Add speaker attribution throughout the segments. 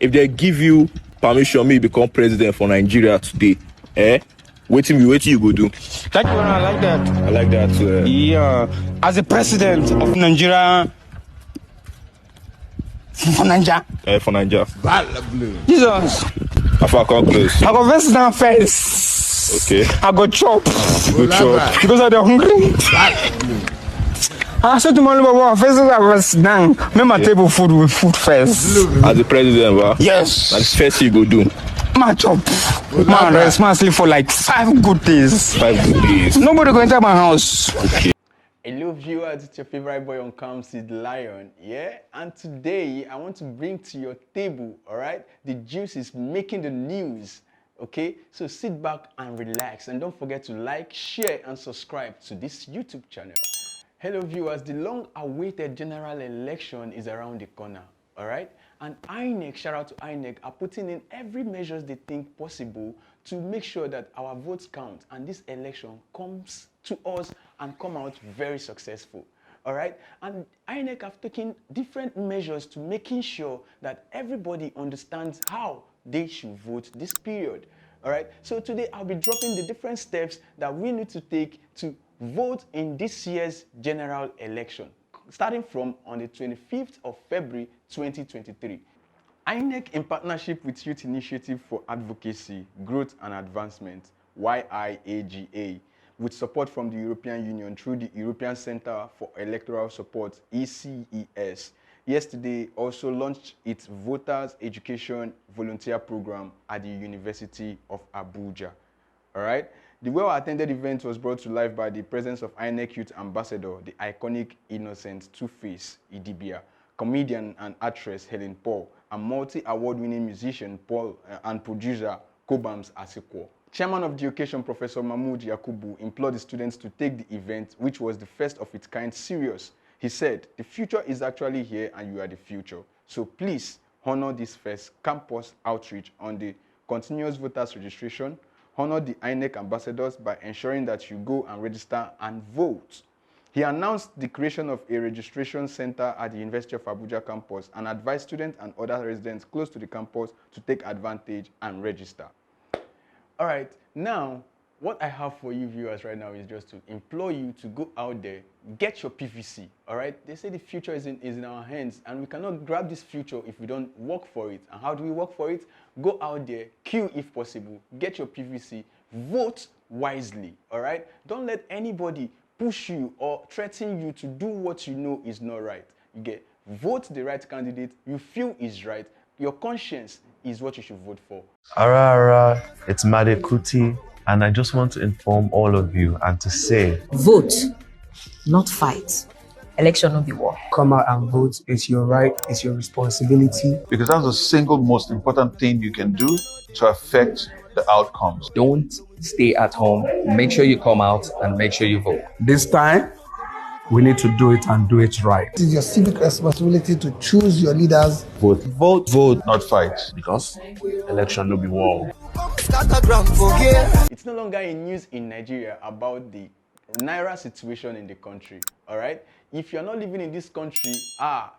Speaker 1: if they give you permission, me become president for Nigeria today, wait you go do.
Speaker 2: Thank you, I like that.
Speaker 1: I like that too.
Speaker 2: Yeah, as a president of Nigeria, for Nigeria.
Speaker 1: For Nigeria.
Speaker 2: Jesus.
Speaker 1: I come close.
Speaker 2: I go first down first.
Speaker 1: Okay.
Speaker 2: I go chop.
Speaker 1: Go chop.
Speaker 2: Because I'm hungry. I said to my little first I was down. Make my table food with food first.
Speaker 1: As the president, wow.
Speaker 2: Yes.
Speaker 1: That's the first you go do.
Speaker 2: My chop. Man, rest my sleep for like 5 good days.
Speaker 1: 5 good days.
Speaker 2: Nobody go enter my house.
Speaker 1: Okay.
Speaker 3: Hello viewers, it's your favorite boy on cam, Sid Lion, yeah? And today I want to bring to your table, alright? The juice is making the news, okay? So sit back and relax, and don't forget to like, share and subscribe to this YouTube channel. Hello viewers, the long-awaited general election is around the corner, alright? And INEC, shout out to INEC, are putting in every measures they think possible to make sure that our votes count and this election comes to us and come out very successful. All right? And INEC have taken different measures to making sure that everybody understands how they should vote this period. All right? So today I'll be dropping the different steps that we need to take to vote in this year's general election, starting from on the 25th of February 2023. INEC, in partnership with Youth Initiative for Advocacy, Growth and Advancement, YIAGA, with support from the European Union through the European Center for Electoral Support, ECES, yesterday also launched its Voters Education Volunteer Program at the University of Abuja. All right? The well-attended event was brought to life by the presence of INEC Youth Ambassador, the iconic Innocent Two-Face Idibia, comedian and actress Helen Paul, and multi-award-winning musician Paul and producer Kobams Asikwo. Chairman of the occasion, Professor Mahmoud Yakubu, implored the students to take the event, which was the first of its kind, serious. He said, "The future is actually here and you are the future. So please honor this first campus outreach on the continuous voters registration, honor the INEC ambassadors by ensuring that you go and register and vote." He announced the creation of a registration center at the University of Abuja campus and advised students and other residents close to the campus to take advantage and register. All right, now what I have for you viewers right now is just to implore you to go out there, get your PVC, all right? They say the future is in our hands and we cannot grab this future if we don't work for it. And how do we work for it? Go out there, queue if possible, get your PVC, vote wisely, all right? Don't let anybody push you or threaten you to do what you know is not right. You get, vote the right candidate you feel is right. Your conscience is what you should vote for.
Speaker 4: Ara, it's Made Kuti, and I just want to inform all of you and to say,
Speaker 5: vote, not fight. Election will be war.
Speaker 6: Come out and vote. It's your right, it's your responsibility.
Speaker 7: Because that's the single most important thing you can do to affect the outcomes.
Speaker 8: Don't stay at home. Make sure you come out and make sure you vote.
Speaker 6: This time, we need to do it and do it right.
Speaker 9: It is your civic responsibility to choose your leaders.
Speaker 7: Vote.
Speaker 4: Vote.
Speaker 7: Vote, not fight.
Speaker 4: Because election will be war.
Speaker 3: It's no longer in news in Nigeria about the Naira situation in the country, all right? If you're not living in this country,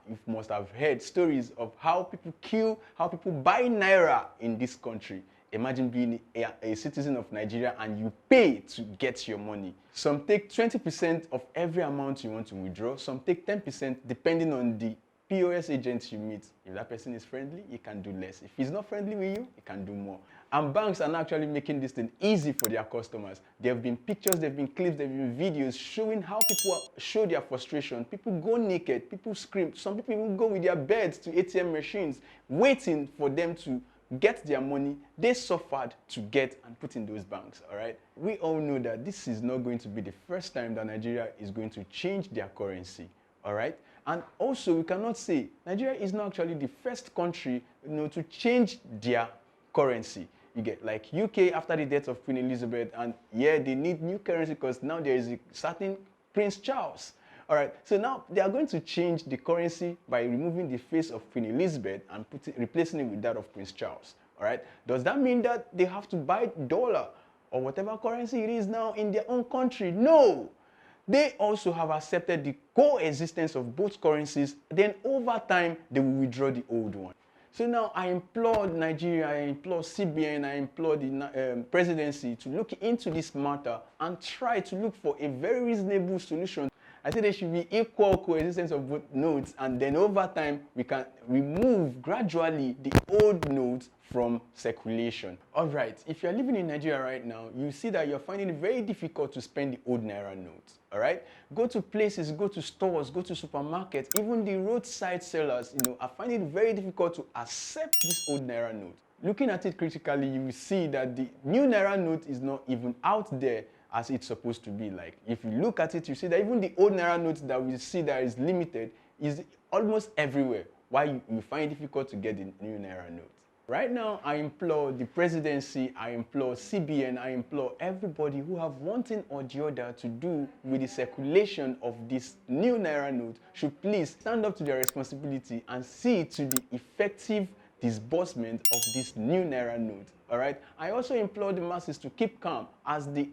Speaker 3: you must have heard stories of how people kill, how people buy Naira in this country. Imagine being a citizen of Nigeria and you pay to get your money. Some take 20% of every amount you want to withdraw. Some take 10% depending on the POS agent you meet. If that person is friendly, he can do less. If he's not friendly with you, he can do more. And banks are now actually making this thing easy for their customers. There have been pictures, there have been clips, there have been videos showing how people show their frustration. People go naked, people scream. Some people even go with their beds to ATM machines, waiting for them to get their money they suffered to get and put in those banks, all right? We all know that this is not going to be the first time that Nigeria is going to change their currency, all right? And also, we cannot say Nigeria is not actually the first country, to change their currency. You get like UK after the death of Queen Elizabeth, and yeah, they need new currency because now there is a certain Prince Charles. All right, so now they are going to change the currency by removing the face of Queen Elizabeth and replacing it with that of Prince Charles. All right, does that mean that they have to buy dollar or whatever currency it is now in their own country? No. They also have accepted the coexistence of both currencies. Then over time, they will withdraw the old one. So now I implore Nigeria, I implore CBN, I implore the presidency to look into this matter and try to look for a very reasonable solution. I say there should be equal coexistence of both notes, and then over time we can remove gradually the old notes from circulation. Alright, if you're living in Nigeria right now, you see that you're finding it very difficult to spend the old Naira notes. Alright? Go to places, go to stores, go to supermarkets, even the roadside sellers, are finding it very difficult to accept this old Naira note. Looking at it critically, you will see that the new Naira note is not even out there as it's supposed to be. Like, if you look at it, you see that even the old Naira notes that we see that is limited is almost everywhere. Why you find it difficult to get the new Naira note. Right now, I implore the presidency, I implore CBN, I implore everybody who have one thing or the other to do with the circulation of this new Naira note should please stand up to their responsibility and see to the effective disbursement of this new Naira note. Alright, I also implore the masses to keep calm, as the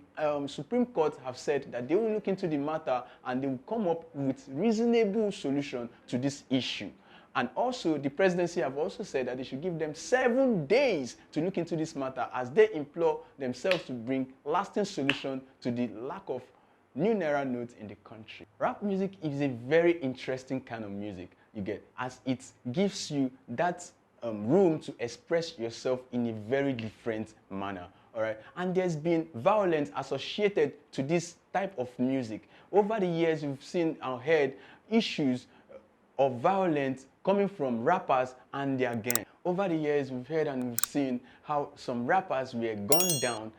Speaker 3: Supreme Court have said that they will look into the matter and they will come up with reasonable solution to this issue. And also, the presidency have also said that they should give them 7 days to look into this matter, as they implore themselves to bring lasting solution to the lack of new Naira notes in the country. Rap music is a very interesting kind of music, you get, as it gives you that room to express yourself in a very different manner. Alright, and there's been violence associated to this type of music. Over the years, we've seen and heard issues of violence coming from rappers and their gang. Over the years, we've heard and we've seen how some rappers were gunned down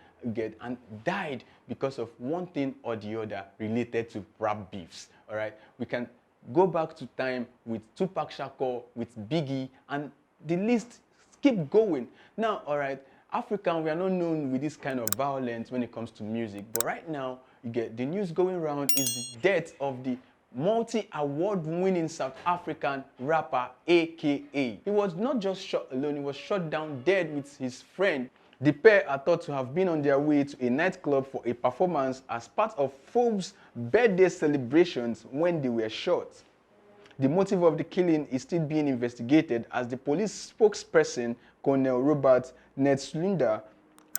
Speaker 3: and died because of one thing or the other related to rap beefs. Alright, we can go back to time with Tupac Shakur, with Biggie, and the list keep going. Now, alright, African, we are not known with this kind of violence when it comes to music, but right now, you get the news going around is the death of the multi-award winning South African rapper AKA. He was not just shot alone, he was shot down dead with his friend. The pair are thought to have been on their way to a nightclub for a performance as part of Forbes' birthday celebrations when they were shot. The motive of the killing is still being investigated, as the police spokesperson, Colonel Robert Netslunder,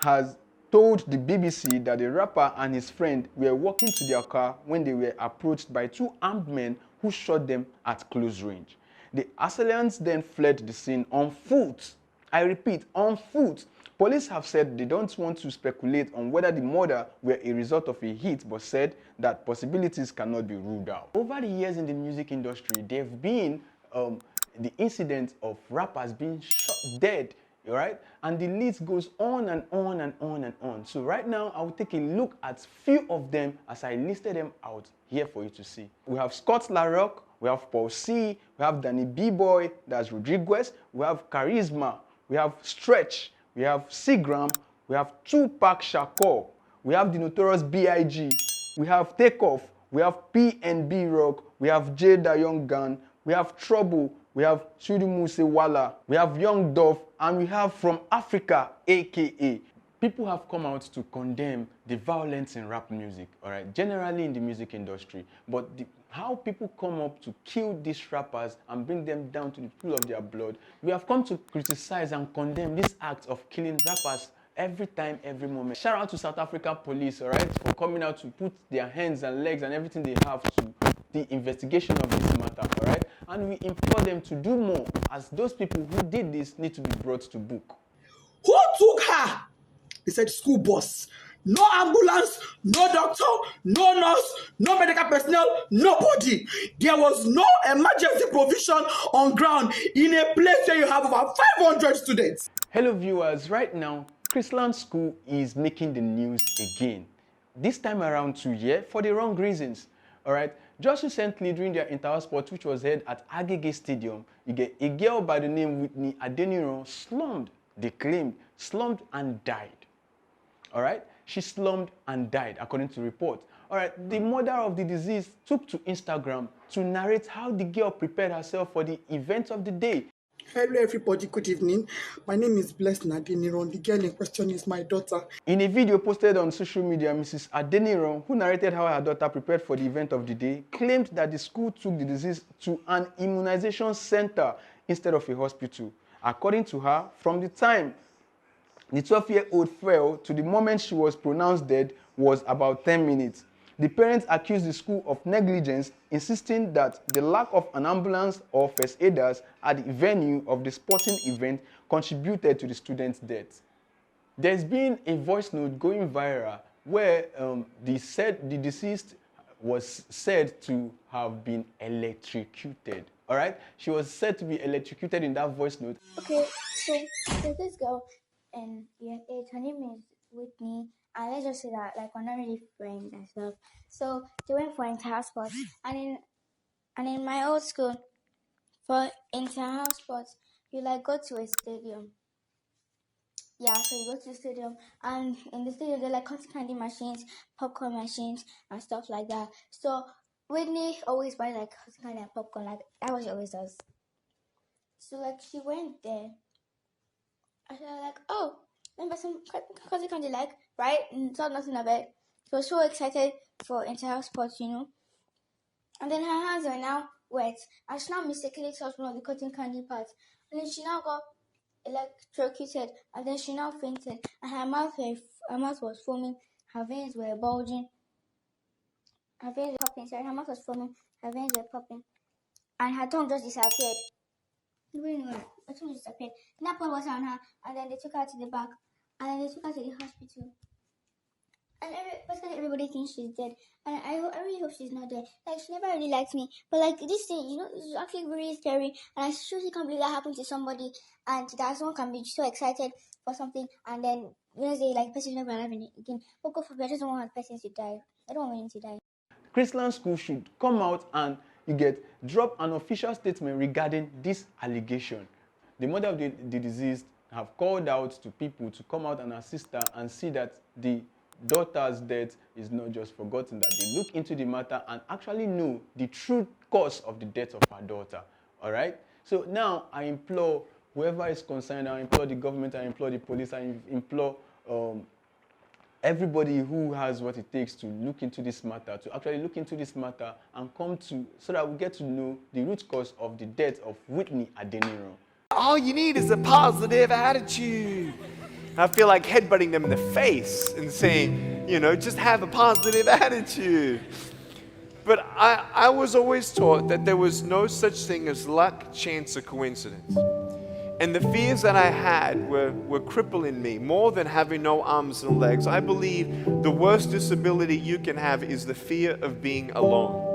Speaker 3: has told the BBC that the rapper and his friend were walking to their car when they were approached by 2 armed men who shot them at close range. The assailants then fled the scene on foot. I repeat, on foot. Police have said they don't want to speculate on whether the murder were a result of a hit, but said that possibilities cannot be ruled out. Over the years in the music industry, there have been the incident of rappers being shot dead, right? And the list goes on and on and on and on. So right now, I will take a look at few of them as I listed them out here for you to see. We have Scott LaRock, we have Paul C, we have Danny B-Boy, that's Rodriguez, we have Charisma, we have Stretch, we have Seagram, we have Tupac Shakur, we have the Notorious B.I.G., we have Takeoff, we have PNB Rock, we have Jada Young Gun, we have Trouble, we have Chudu Musewala, we have Young Dove, and we have From Africa, AKA. People have come out to condemn the violence in rap music, all right, generally in the music industry, but how people come up to kill these rappers and bring them down to the pool of their blood, we have come to criticize and condemn this act of killing rappers every time, every moment. Shout out to South African police, all right, for coming out to put their hands and legs and everything they have to the investigation of this matter, all right? And we implore them to do more, as those people who did this need to be brought to book.
Speaker 10: Who took her? They said school bus. No ambulance, no doctor, no nurse, no medical personnel, nobody. There was no emergency provision on ground in a place where you have over 500 students.
Speaker 3: Hello viewers, right now, Chrisland School is making the news again. This time around too, yeah, for the wrong reasons. All right, just recently during their inter-house sport, which was held at Agege Stadium, you get a girl by the name Whitney Adeniran slumped, they claimed, slumped and died. All right, she slumped and died according to reports. All right, the mother of the deceased took to Instagram to narrate how the girl prepared herself for the event of the day.
Speaker 10: Hello everybody, good evening. My name is Blessed Adeniran. The girl in question is my daughter.
Speaker 3: In a video posted on social media, Mrs. Adeniran, who narrated how her daughter prepared for the event of the day, claimed that the school took the deceased to an immunization center instead of a hospital. According to her, from the time the 12-year-old fell to the moment she was pronounced dead was about 10 minutes. The parents accused the school of negligence, insisting that the lack of an ambulance or first aiders at the venue of the sporting event contributed to the student's death. There's been a voice note going viral where the deceased was said to have been electrocuted. All right? She was said to be electrocuted in that voice note.
Speaker 11: Okay, so there's this girl and her name is Whitney, and let's just say that like we're not really friends and stuff. So they went for inter-house sports, and in my old school, for inter-house sports, you like go to a stadium. Yeah, so you go to the stadium, and in the stadium there are like cotton candy machines, popcorn machines, and stuff like that. So Whitney always buys like cotton candy and popcorn, like that's what she always does. So like she went there. I was like, oh, remember some cotton candy, like, right? And saw nothing of it. She was so excited for inter-house sports, you know. And then her hands were now wet, and she now mistakenly touched one of the cotton candy parts. And then she now got electrocuted, and then she now fainted, and her mouth was foaming, her veins were bulging, her veins were popping. Sorry, her mouth was foaming, her veins were popping, and her tongue just disappeared. Her tongue disappeared. That poured water on her, and then they took her to the back, and then they took her to the hospital. And basically everybody thinks she's dead, and I really hope she's not dead. Like, she never really liked me, but like this thing, you know, it's actually really scary, and I seriously can't believe that happened to somebody, and that someone can be so excited for something, and then they like person never alive again. But God forbid, I just don't want persons to die. I don't want anyone to die.
Speaker 3: Chrisland School should come out and drop an official statement regarding this allegation. The mother of the deceased have called out to people to come out and assist her and see that the daughter's death is not just forgotten, that they look into the matter and actually know the true cause of the death of her daughter. All right? So now I implore whoever is concerned, I implore the government, I implore the police, I implore everybody who has what it takes to look into this matter, to actually look into this matter and come to, so that we get to know the root cause of the death of Whitney Adeniro.
Speaker 12: All you need is a positive attitude. I feel like headbutting them in the face and saying, you know, just have a positive attitude. But I was always taught that there was no such thing as luck, chance, or coincidence. And the fears that I had were crippling me more than having no arms and legs. I believe the worst disability you can have is the fear of being alone.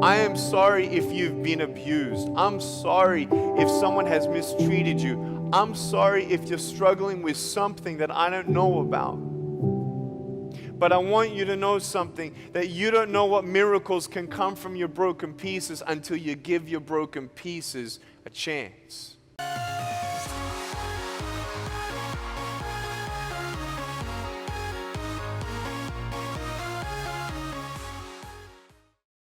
Speaker 12: I am sorry if you've been abused. I'm sorry if someone has mistreated you. I'm sorry if you're struggling with something that I don't know about. But I want you to know something, that you don't know what miracles can come from your broken pieces until you give your broken pieces a chance.